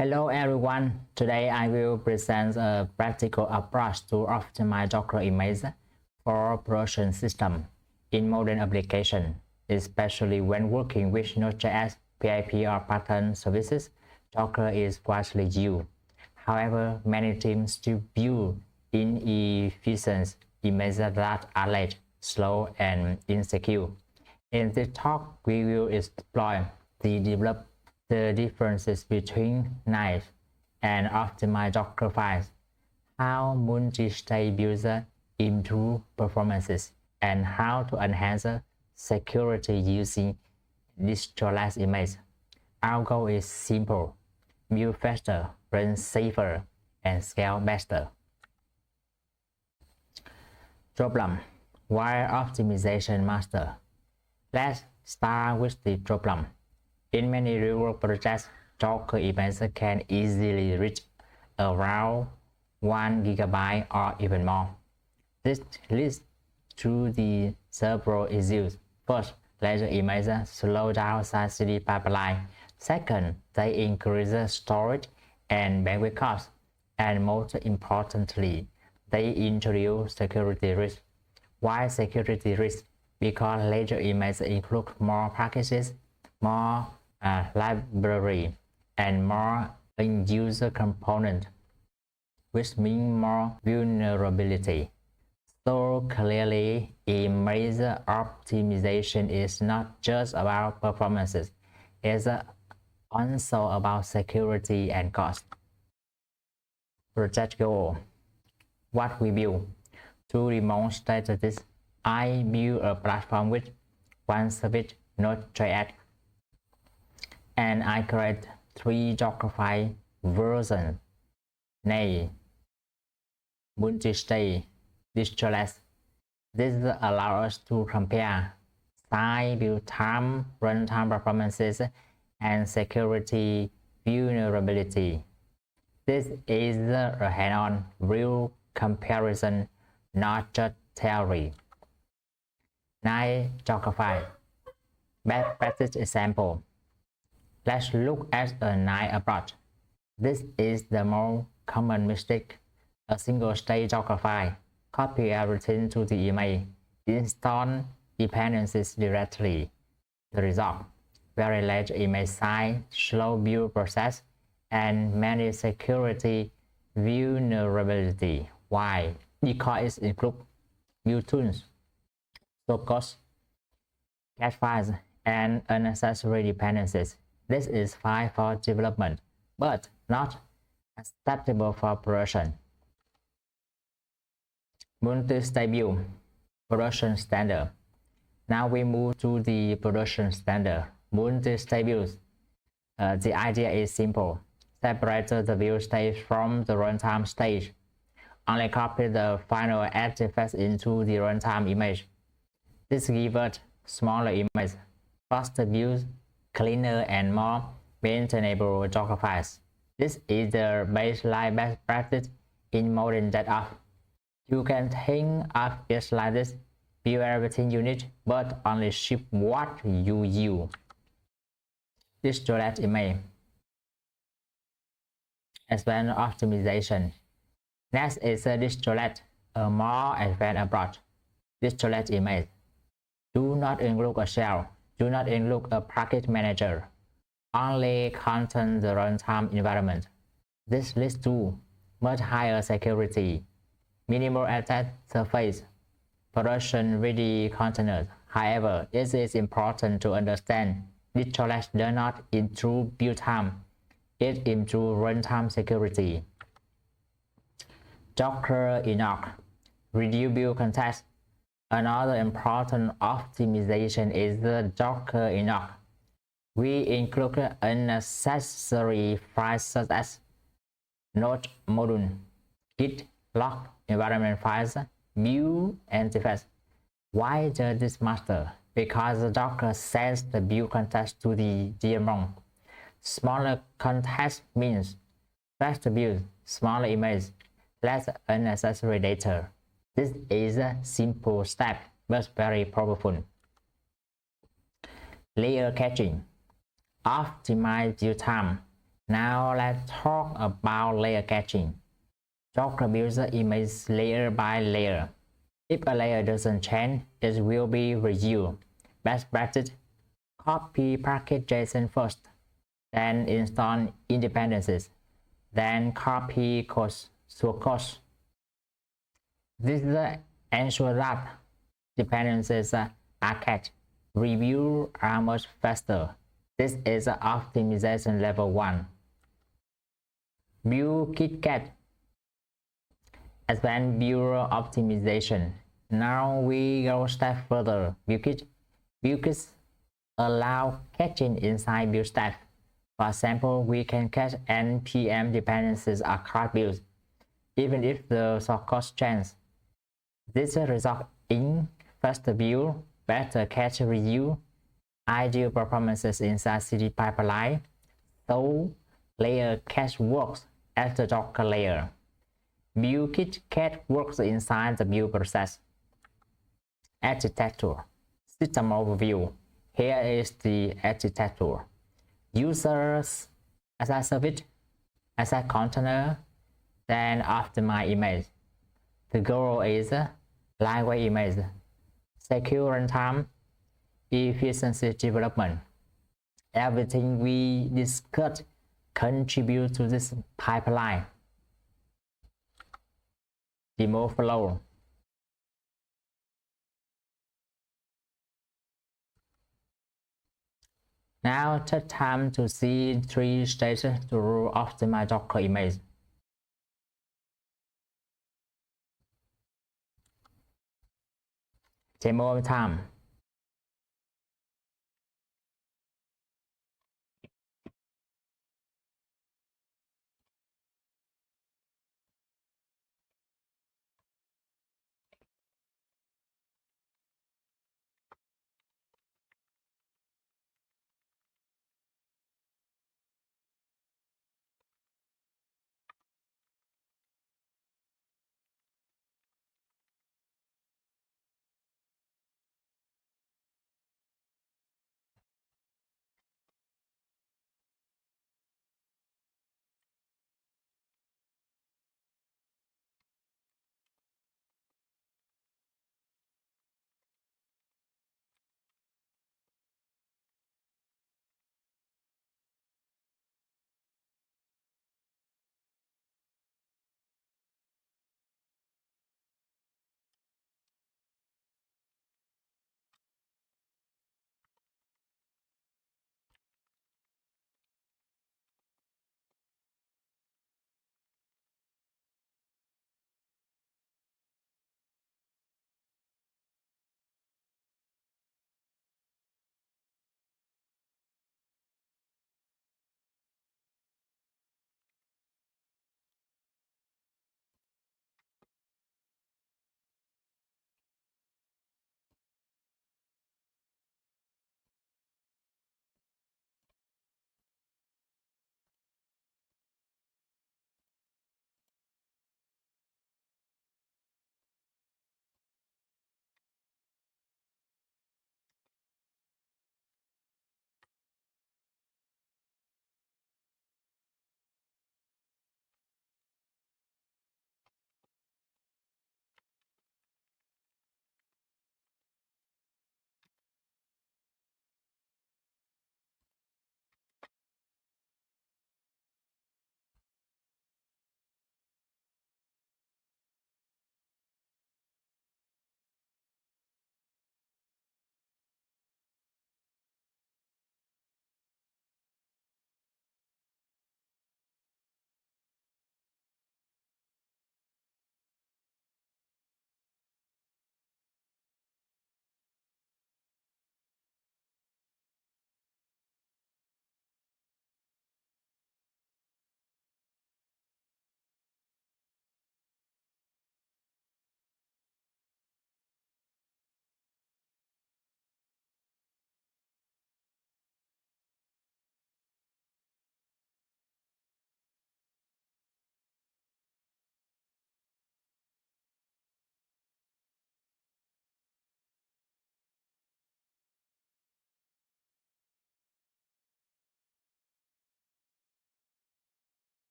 Hello everyone, today I will present a practical approach to optimize Docker image for production system in modern application, especially when working with Node.js, PIP or pattern services. Docker is widely used. However, many teams still build inefficient images that are late, slow, and insecure. In this talk, we will explore the differences between nice and optimized Dockerfiles, how multi-stage builder improve performances, and how to enhance security using Distroless image. Our goal is simple: build faster, run safer, and scale better. Problem: why optimization master? Let's start with the problem. In many real-world projects, Docker images can easily reach around 1 GB or even more. This leads to the several issues. First, larger images slow down CI/CD pipeline. Second, they increase storage and bandwidth costs. And most importantly, they introduce security risks. Why security risks? Because larger images include more packages, more library, and more end-user component, which means more vulnerability. So clearly, image optimization is not just about performances, it's also about security and cost. Project goal: what we build. To demonstrate this, I build a platform with one service, Node.js, and I create 3 Dockerfile versions, namely multi-stage, Distroless. This allows us to compare size, build time, runtime performances, and security vulnerability. This is a hands-on, real comparison, not just theory. 9 Dockerfile. Best practice example. Let's look at a nice approach. This is the most common mistake. A single-stage Dockerfile. Copy everything to the image. Install dependencies directly. The result: very large image size, slow build process, and many security vulnerability. Why? Because it includes build tools, source, cache files, and unnecessary dependencies. This is fine for development, but not acceptable for production. Multi-stage build, production standard. Now we move to the production standard. Multi-stage builds. The idea is simple. Separate the build stage from the runtime stage. Only copy the final artifacts into the runtime image. This gives us smaller images, faster builds, cleaner and more maintainable Dockerfiles. This is the baseline best practice in modern DevOps. You can think of it like this: build everything you need, but only ship what you use. Distroless image. Advanced optimization. Next is a Distroless, a more advanced approach. Distroless image. Do not include a shell. Do not include a package manager. Only contain the runtime environment. This leads to much higher security, minimal attack surface, production-ready containers. However, it is important to understand Distroless does not improve build time. It improves runtime security. Dockerignore. Reduce build context. Another important optimization is the Dockerignore. We include unnecessary files such as node module, git, log, environment files, build, and defense. Why does this matter? Because the Docker sends the build context to the daemon. Smaller context means faster build, smaller image, less unnecessary data. This is a simple step, but very powerful. Layer caching. Optimize build time. Now let's talk about layer caching. Docker builds the image layer by layer. If a layer doesn't change, it will be reused. Best practice: copy package JSON first, then install dependencies, then copy source code. This ensures that dependencies are cached. Reviews are much faster. This is optimization level 1. BuildKit cache. Advanced build optimization. Now we go a step further. BuildKit allow caching inside build stack. For example, we can cache npm dependencies across builds, even if the source code changes. This results in faster build, better cache reuse, ideal performances inside CD pipeline, so layer cache works as the Docker layer. BuildKit cache works inside the build process. Architecture. System overview. Here is the architecture. Users as a service, as a container, then optimize image. The goal is lightweight image, secure runtime, efficiency development. Everything we discussed contributes to this pipeline. Demo flow. Now take time to see 3 stages to optimize Docker image. Demo time.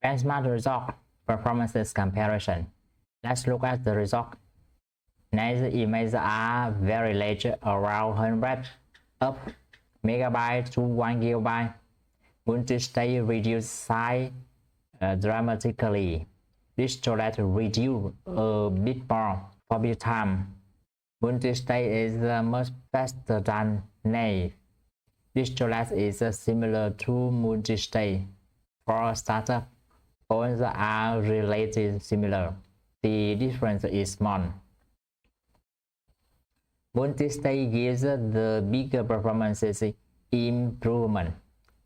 Benchmark result performances comparison. Let's look at the result. Next images are very large, around 100 up megabyte to 1 gigabyte. Multi-stage reduce size dramatically. Distroless reduce a bit more for build time. Multi-stage is much faster than naive. Distroless is similar to multi-stage. For startup, both are related similar. The difference is small. Multi-stage gives the bigger performance improvement.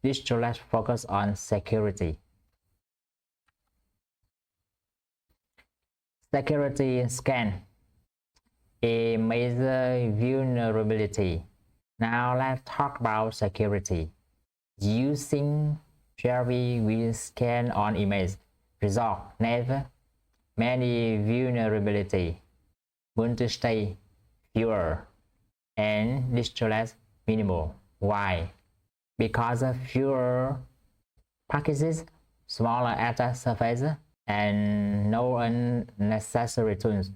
Distroless focus on security. Security scan. A major vulnerability. Now let's talk about security. Using Cherry will scan on image. Result never. Many vulnerability. Multi-stage fewer. And distroless minimal. Why? Because of fewer packages, smaller attack surface, and no unnecessary tools.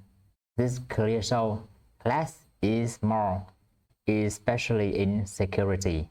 This clearly shows less is more, especially in security.